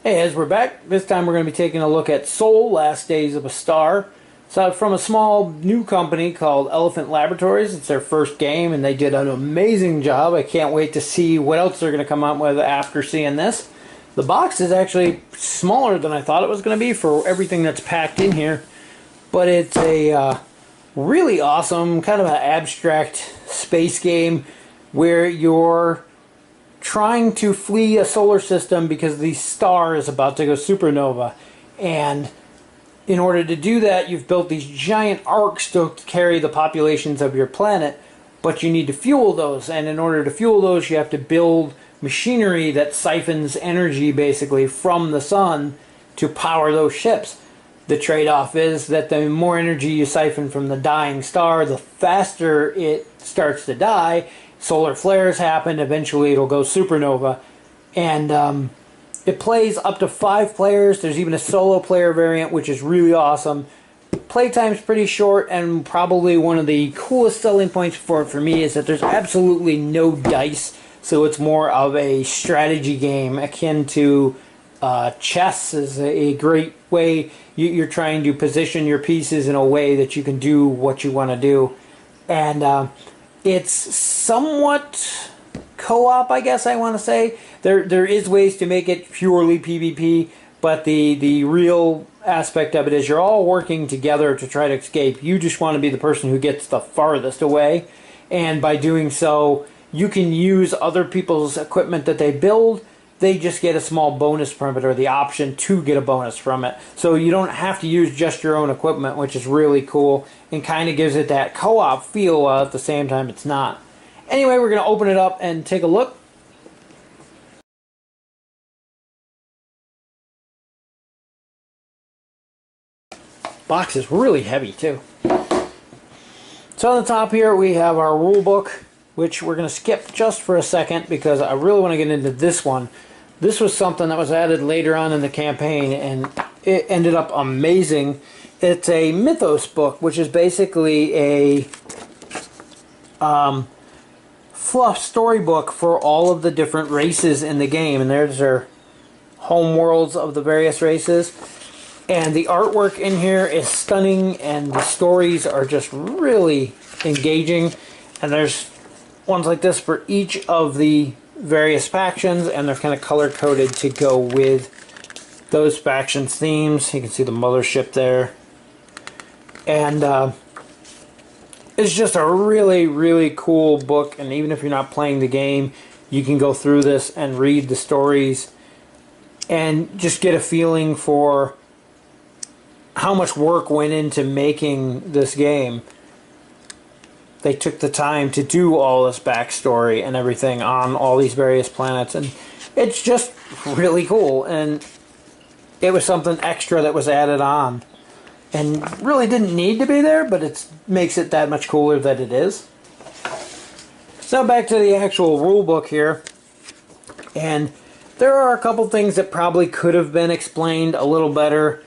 Hey, as we're back, this time we're going to be taking a look at Soul, Last Days of a Star. So from a small new company called Elephant Laboratories. It's their first game and they did an amazing job. I can't wait to see what else they're going to come out with after seeing this. The box is actually smaller than I thought it was going to be for everything that's packed in here. But it's a really awesome, kind of an abstract space game where you're trying to flee a solar system because the star is about to go supernova, and in order to do that you've built these giant arcs to carry the populations of your planet, but you need to fuel those, and in order to fuel those you have to build machinery that siphons energy basically from the sun to power those ships. The trade-off is that the more energy you siphon from the dying star, the faster it starts to die. Solar flares happen, eventually it'll go supernova, and it plays up to 5 players. There's even a solo player variant, which is really awesome. Playtime's pretty short, and probably one of the coolest selling points for it for me is that there's absolutely no dice, so it's more of a strategy game akin to chess. Is a great way. You're trying to position your pieces in a way that you can do what you want to do, and it's somewhat co-op, I guess I want to say. There is ways to make it purely PvP, but the real aspect of it is you're all working together to try to escape. You just want to be the person who gets the farthest away, and by doing so, you can use other people's equipment that they build. They just get a small bonus from it, or the option to get a bonus from it. So you don't have to use just your own equipment, which is really cool and kind of gives it that co-op feel at the same time it's not. Anyway, we're going to open it up and take a look. Box is really heavy too. So on the top here we have our rule book, which we're going to skip just for a second because I really want to get into this one. This was something that was added later on in the campaign, and it ended up amazing. It's a mythos book, which is basically a fluff storybook for all of the different races in the game. And there's their home worlds of the various races. And the artwork in here is stunning, and the stories are just really engaging. And there's ones like this for each of the various factions, and they're kind of color coded to go with those factions' themes. You can see the mothership there, and it's just a really cool book. And even if you're not playing the game, you can go through this and read the stories and just get a feeling for how much work went into making this game. They took the time to do all this backstory and everything on all these various planets, and it's just really cool. And it was something extra that was added on, and really didn't need to be there, but it makes it that much cooler that it is. So back to the actual rule book here, and there are a couple things that probably could have been explained a little better.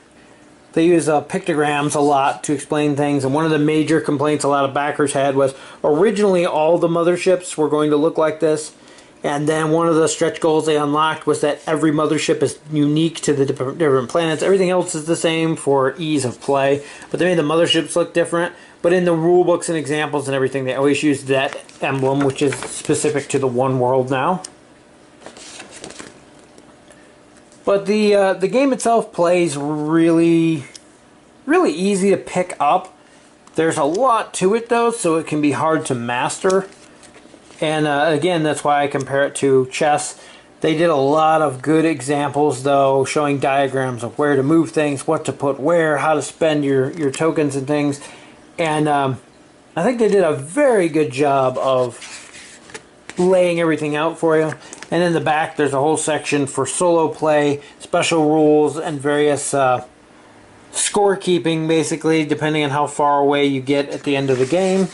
They use pictograms a lot to explain things, and one of the major complaints a lot of backers had was originally all the motherships were going to look like this, and then one of the stretch goals they unlocked was that every mothership is unique to the different planets. Everything else is the same for ease of play, but they made the motherships look different. But in the rule books and examples and everything, they always use that emblem, which is specific to the one world now. But the game itself plays really easy to pick up. There's a lot to it though, so it can be hard to master. And again, that's why I compare it to chess. They did a lot of good examples though, showing diagrams of where to move things, what to put where, how to spend your tokens and things. And I think they did a very good job of laying everything out for you. And in the back there's a whole section for solo play, special rules, and various scorekeeping, basically, depending on how far away you get at the end of the game.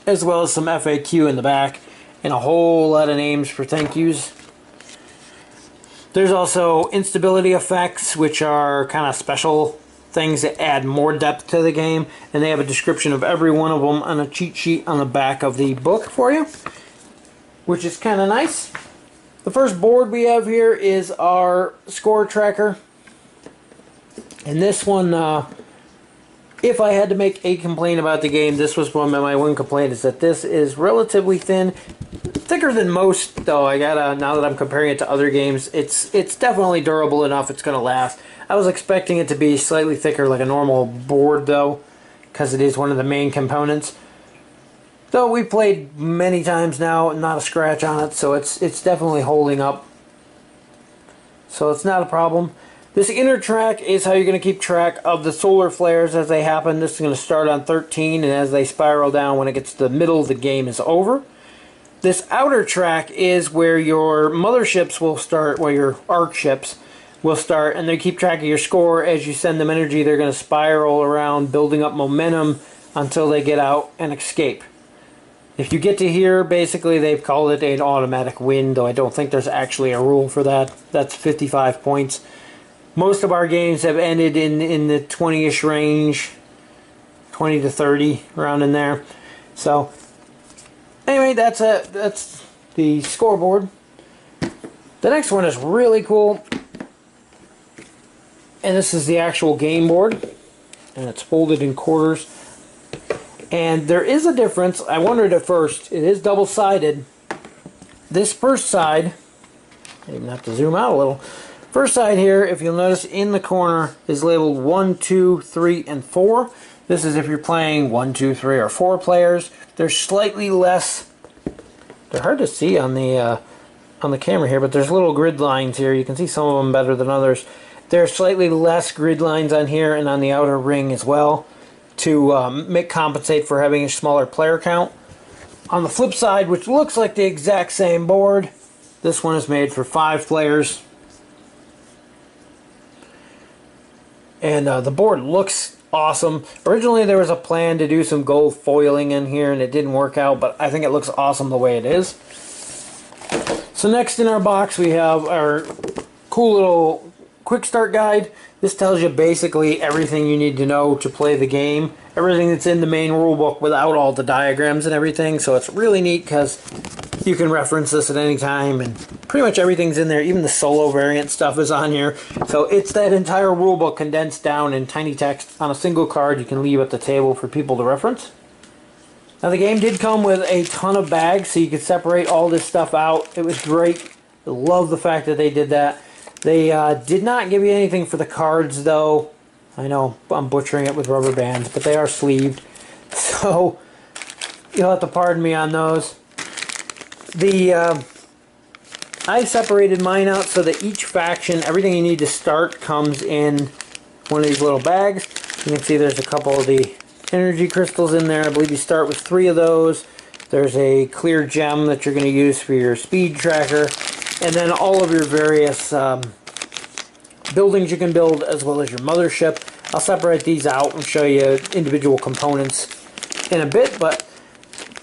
As well as some FAQ in the back, and a whole lot of names for thank yous. There's also instability effects, which are kind of special things that add more depth to the game, and they have a description of every one of them on a cheat sheet on the back of the book for you, which is kind of nice. The first board we have here is our score tracker. And this one, if I had to make a complaint about the game, this was my one complaint, is that this is relatively thin. Thicker than most, though. Now that I'm comparing it to other games, it's definitely durable enough. It's going to last. I was expecting it to be slightly thicker, like a normal board, though, because it is one of the main components. Though we played many times now, not a scratch on it, so it's definitely holding up. So it's not a problem. This inner track is how you're going to keep track of the solar flares as they happen. This is going to start on 13, and as they spiral down, when it gets to the middle, the game is over. This outer track is where your motherships will start, where your arc ships will start, and they keep track of your score. As you send them energy, they're going to spiral around, building up momentum until they get out and escape. If you get to here, basically they've called it an automatic win, though I don't think there's actually a rule for that. That's 55 points. Most of our games have ended in the 20-ish range, 20 to 30, around in there. So, anyway, that's the scoreboard. The next one is really cool. And this is the actual game board. And it's folded in quarters. And there is a difference. I wondered at first. It is double-sided. This first side, I even have to zoom out a little. First side here, if you'll notice in the corner, is labeled 1, 2, 3, and 4. This is if you're playing 1, 2, 3, or 4 players. There's slightly less. They're hard to see on the camera here, but there's little grid lines here. You can see some of them better than others. There's slightly less grid lines on here and on the outer ring as well, to compensate for having a smaller player count. On the flip side, which looks like the exact same board, this one is made for 5 players. And the board looks awesome. Originally there was a plan to do some gold foiling in here and it didn't work out, but I think it looks awesome the way it is. So next in our box we have our cool little quick start guide. This tells you basically everything you need to know to play the game. Everything that's in the main rulebook without all the diagrams and everything. So it's really neat because you can reference this at any time, and pretty much everything's in there. Even the solo variant stuff is on here. So it's that entire rulebook condensed down in tiny text on a single card you can leave at the table for people to reference. Now the game did come with a ton of bags, so you could separate all this stuff out. It was great. I love the fact that they did that. They did not give you anything for the cards, though. I know I'm butchering it with rubber bands, but they are sleeved. So you'll have to pardon me on those. I separated mine out so that each faction, everything you need to start, comes in one of these little bags. You can see there's a couple of the energy crystals in there. I believe you start with 3 of those. There's a clear gem that you're going to use for your speed tracker. And then all of your various buildings you can build, as well as your mothership. I'll separate these out and show you individual components in a bit, but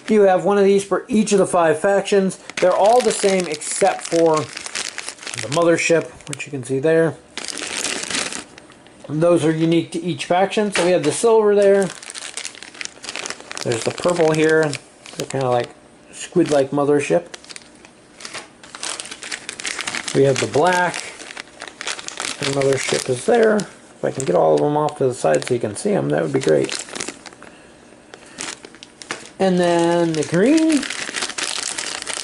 you have one of these for each of the 5 factions. They're all the same except for the mothership, which you can see there. And those are unique to each faction. So we have the silver there. There's the purple here. They're kind of like squid-like mothership. We have the black. The mothership is there. If I can get all of them off to the side so you can see them, that would be great. And then the green,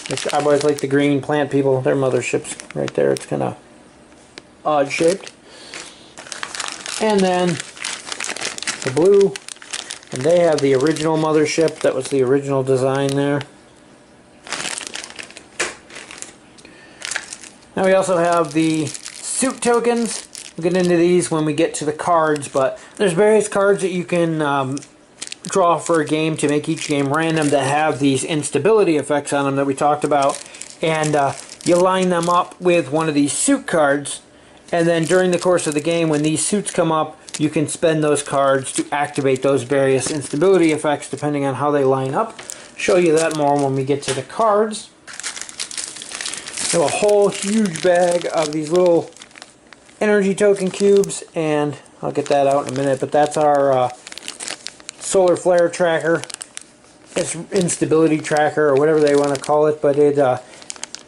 which I always like the green plant people. Their mothership's right there. It's kind of odd shaped. And then the blue, and they have the original mothership. That was the original design there. Now we also have the suit tokens. We'll get into these when we get to the cards, but there's various cards that you can draw for a game to make each game random that have these instability effects on them that we talked about. And you line them up with one of these suit cards, and then during the course of the game, when these suits come up, you can spend those cards to activate those various instability effects depending on how they line up. Show you that more when we get to the cards. We have a whole huge bag of these little energy token cubes, and I'll get that out in a minute, but that's our solar flare tracker. It's instability tracker or whatever they want to call it, but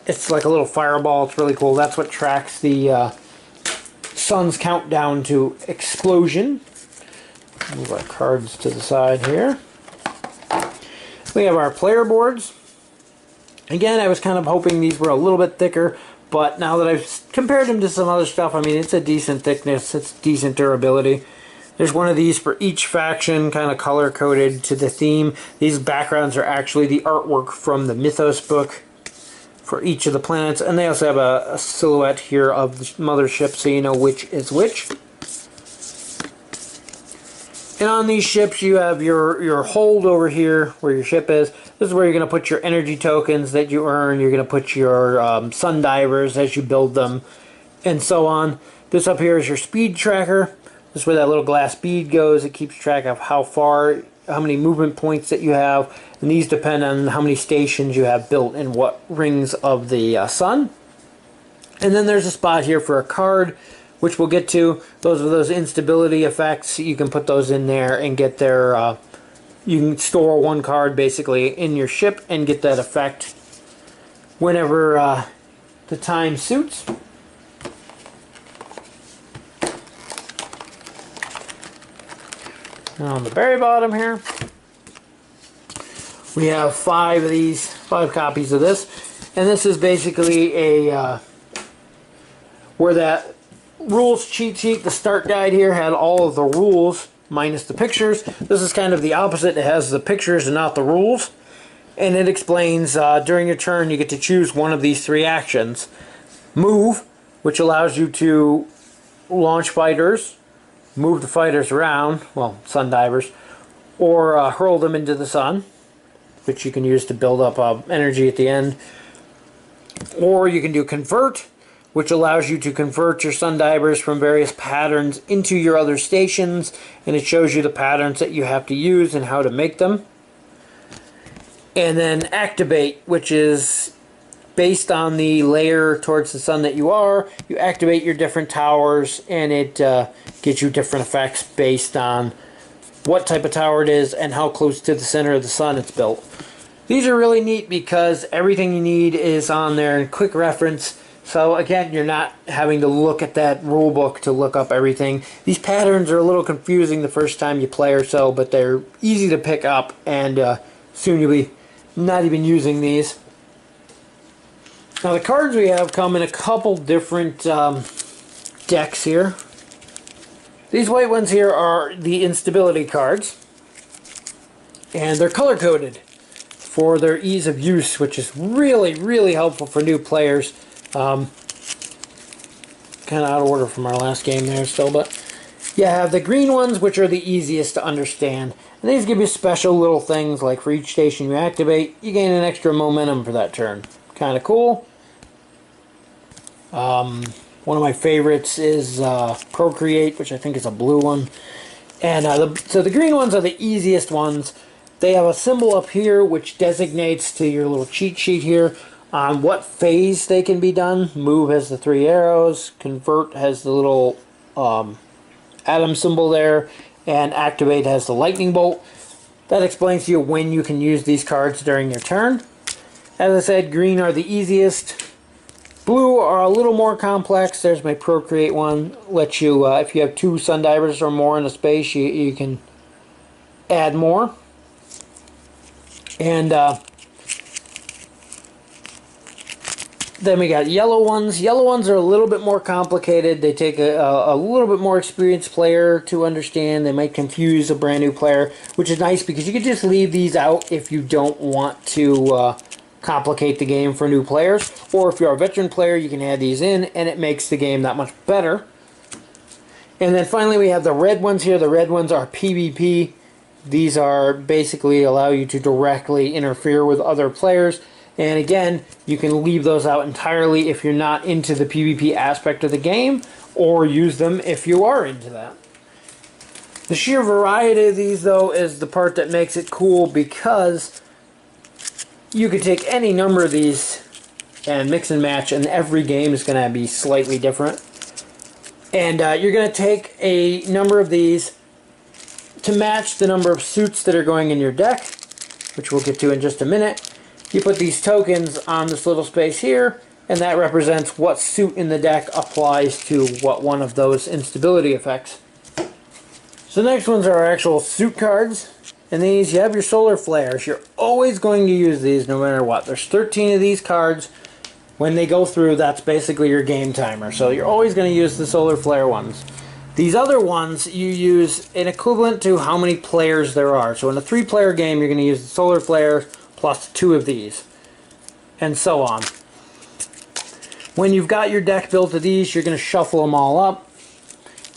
It's like a little fireball. It's really cool. That's what tracks the sun's countdown to explosion. Move our cards to the side here. We have our player boards. Again, I was kind of hoping these were a little bit thicker, but now that I've compared them to some other stuff, I mean, it's a decent thickness, it's decent durability. There's one of these for each faction, kind of color-coded to the theme. These backgrounds are actually the artwork from the Mythos book for each of the planets, and they also have a silhouette here of the mothership, so you know which is which. And on these ships, you have your hold over here, where your ship is. This is where you're going to put your energy tokens that you earn. You're going to put your sun divers as you build them, and so on. This up here is your speed tracker. This is where that little glass bead goes. It keeps track of how many movement points that you have. And these depend on how many stations you have built in what rings of the sun. And then there's a spot here for a card, which we'll get to. Those are those instability effects. You can put those in there and get their... you can store one card basically in your ship and get that effect whenever the time suits. Now on the very bottom here, we have 5 of these, 5 copies of this. And this is basically a... where that rules cheat sheet, the start guide here, had all of the rules minus the pictures. This is kind of the opposite. It has the pictures and not the rules. And it explains during your turn you get to choose one of these 3 actions. Move, which allows you to launch fighters, move the fighters around, well, sun divers, or hurl them into the sun, which you can use to build up energy at the end. Or you can do convert, which allows you to convert your sun divers from various patterns into your other stations, and it shows you the patterns that you have to use and how to make them. And then activate, which is based on the layer towards the sun that you are. You activate your different towers, and it gives you different effects based on what type of tower it is and how close to the center of the sun it's built. These are really neat because everything you need is on there in quick reference. So again, you're not having to look at that rule book to look up everything. These patterns are a little confusing the first time you play or so, but they're easy to pick up, and soon you'll be not even using these. Now the cards we have come in a couple different decks here. These white ones here are the instability cards, and they're color-coded for their ease of use, which is really, really helpful for new players. Kind of out of order from our last game there still, but you have the green ones, which are the easiest to understand. And these give you special little things, like for each station you activate, you gain an extra momentum for that turn. Kind of cool. One of my favorites is Procreate, which I think is a blue one. And so the green ones are the easiest ones. They have a symbol up here which designates to your little cheat sheet here on what phase they can be done. Move has the 3 arrows, convert has the little atom symbol there, and activate has the lightning bolt. That explains to you when you can use these cards during your turn. As I said, green are the easiest. Blue are a little more complex. There's my Procreate one. Lets you, if you have 2 sun divers or more in a space, you can add more. And then we got yellow ones. Yellow ones are a little bit more complicated. They take a little bit more experienced player to understand. They might confuse a brand new player, which is nice because you can just leave these out if you don't want to complicate the game for new players. Or if you're a veteran player, you can add these in, and it makes the game that much better. And then finally we have the red ones here. The red ones are PvP. These are basically allow you to directly interfere with other players. And again, you can leave those out entirely if you're not into the PvP aspect of the game, or use them if you are into that. The sheer variety of these, though, is the part that makes it cool, because you could take any number of these and mix and match, and every game is going to be slightly different. And you're going to take a number of these to match the number of suits that are going in your deck, which we'll get to in just a minute. You put these tokens on this little space here, and that represents what suit in the deck applies to what one of those instability effects. So the next ones are our actual suit cards. And these, you have your solar flares. You're always going to use these no matter what. There's 13 of these cards. When they go through, that's basically your game timer. So you're always going to use the solar flare ones. These other ones, you use an equivalent to how many players there are. So in a 3-player game, you're going to use the solar flares plus 2 of these. And so on. When you've got your deck built of these, you're going to shuffle them all up.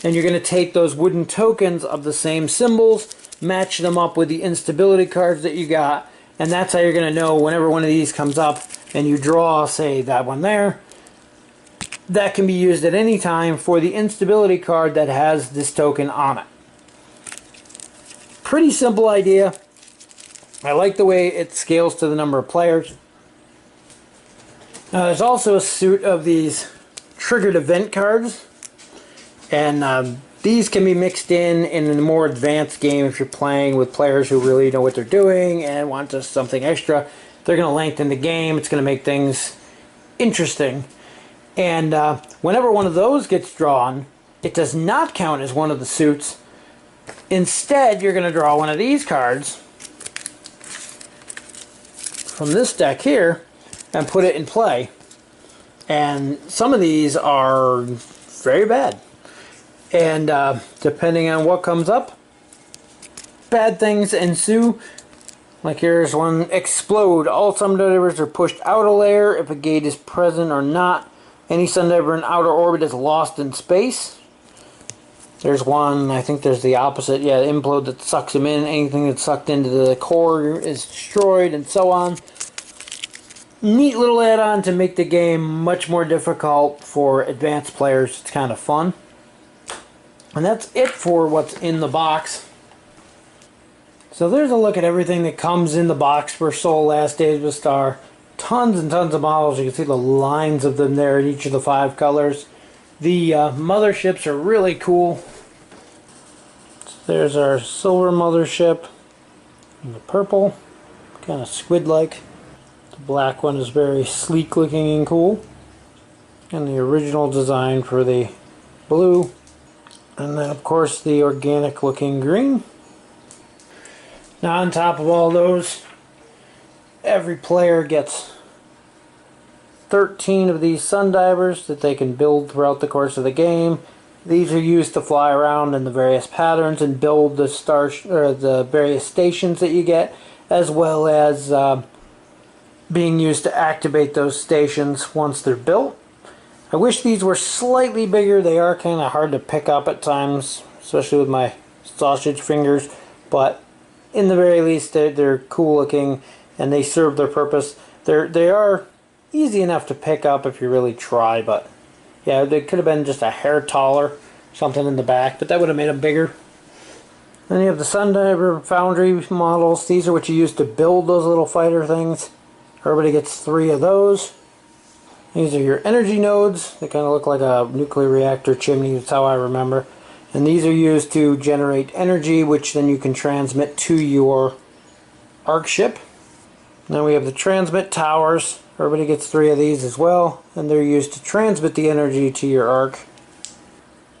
And you're going to take those wooden tokens of the same symbols, match them up with the instability cards that you got, and that's how you're going to know whenever one of these comes up and you draw, say, that one there, that can be used at any time for the instability card that has this token on it. Pretty simple idea. I like the way it scales to the number of players. Now there's also a suit of these triggered event cards, and these can be mixed in a more advanced game if you're playing with players who really know what they're doing and want just something extra. They're going to lengthen the game. It's going to make things interesting. And whenever one of those gets drawn, it does not count as one of the suits. Instead, you're going to draw one of these cards from this deck here and put it in play. And some of these are very bad. And depending on what comes up, bad things ensue. Like here's one, explode. All Sundivers are pushed out a layer if a gate is present or not. Any Sundiver in outer orbit is lost in space. There's one, I think there's the opposite. Yeah, implode that sucks him in. Anything that's sucked into the core is destroyed, and so on. Neat little add-on to make the game much more difficult for advanced players. It's kind of fun. And that's it for what's in the box. So there's a look at everything that comes in the box for Soul Last Days of a Star. Tons and tons of models. You can see the lines of them there in each of the 5 colors. The motherships are really cool. So there's our silver mothership. And the purple, kind of squid-like. The black one is very sleek looking and cool. And the original design for the blue. And then, of course, the organic looking green. Now, on top of all those, every player gets 13 of these Sundivers that they can build throughout the course of the game. These are used to fly around in the various patterns and build the the various stations that you get, as well as being used to activate those stations once they're built. I wish these were slightly bigger. They are kind of hard to pick up at times, especially with my sausage fingers, but in the very least they're cool looking and they serve their purpose. They are easy enough to pick up if you really try, but yeah, they could have been just a hair taller, something in the back, but that would have made them bigger. Then you have the Sundiver Foundry models. These are what you use to build those little fighter things. Everybody gets 3 of those. These are your energy nodes. They kind of look like a nuclear reactor chimney. That's how I remember. And these are used to generate energy, which then you can transmit to your arc ship. Then we have the transmit towers. Everybody gets 3 of these as well. And they're used to transmit the energy to your arc.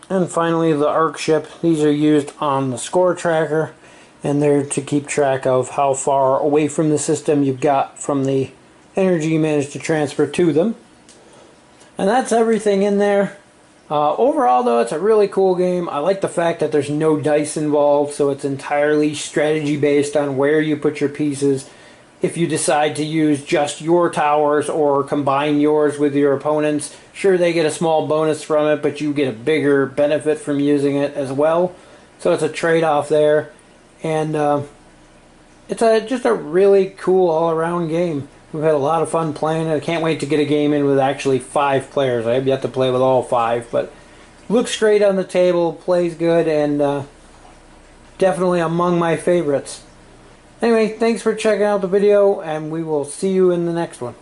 And finally, the arc ship. These are used on the score tracker. And they're to keep track of how far away from the system you've got from the energy you managed to transfer to them. And that's everything in there. Overall, though, it's a really cool game. I like the fact that there's no dice involved, so it's entirely strategy based on where you put your pieces. If you decide to use just your towers or combine yours with your opponents, sure, they get a small bonus from it, but you get a bigger benefit from using it as well. So it's a trade-off there. And it's just a really cool all-around game. We've had a lot of fun playing it. I can't wait to get a game in with actually 5 players. I have yet to play with all 5, but looks great on the table, plays good, and definitely among my favorites. Anyway, thanks for checking out the video, and we will see you in the next one.